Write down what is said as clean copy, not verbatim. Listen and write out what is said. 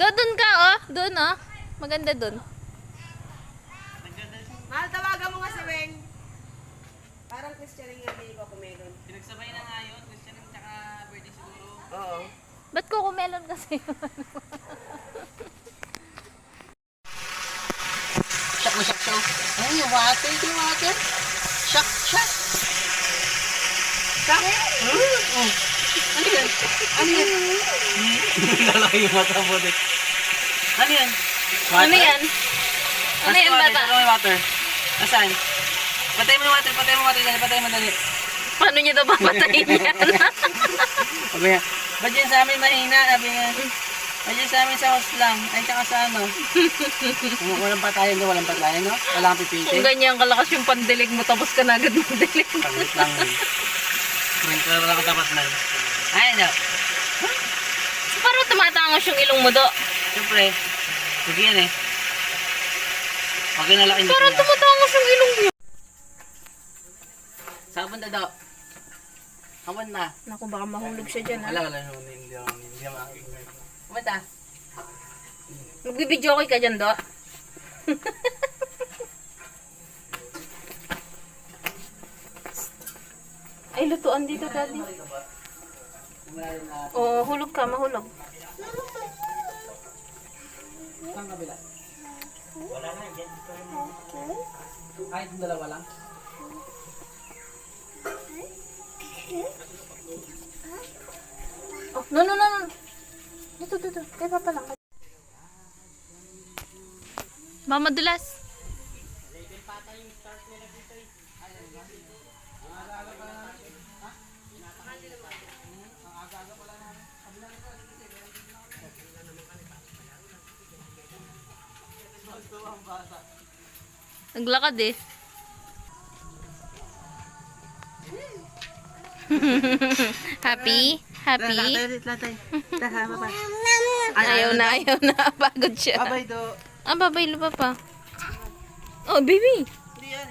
Doon ka, oh. Doon, oh. Maganda doon. Mahal, tawagan mo nga si Weng. Parang Christian yung hindi ko kumelon. Pinagsabay na nga yun. Christian at saka birthday siguro. Oo. Ba't kukumelon kasi? Shock mo, shock, shock. Ano yung water? Ito yung water? Shock, shock. Shock? Oh. Ano yan? Ano yan? Lalaki yung mata mo din. Ano yan? Ano yan? Ano yan, bata? Ano yung water? Nasaan? Patay mo yung water, patay mo yung water. Patay mo dali. Paano niya daw papatayin yan? Sabi niya, ba't yan sa amin mahina? Sabi niya, ba't yan sa amin sa host lang? Ay, tsaka sa ano? Walang patayan no? Walang patayan no? Walang Kung pipitin. ganyan kalakas yung pandilig mo, tapos ka na agad mandilig. Paglit lang yun. Wala kang tapat na. Ay, no. Parang tumatangos yung ilong mo, do. Siyempre, sige yan eh. Pag nalaki niya. Parang tumatangos yung ilong niya. Sabon na daw. Kaman na. Naku, baka mahulog siya dyan, ha? Wala, hindi ako makakinggan. Kaman na. Magbibidyo ka dyan, do. Ay, lutuan dito, daddy. Oo, hulog ka, mahulog. Saan kabila? Wala na, yan. Ay, itong dalawa lang. Oh, no. Dito. Kaya papa lang. Mamadulas. Naglakad eh. Happy? Happy? Latay. Taha, papa. Ayaw na. Pagod siya. Abay do. Ah, babaylo pa pa. Oh, baby. Hindi yan.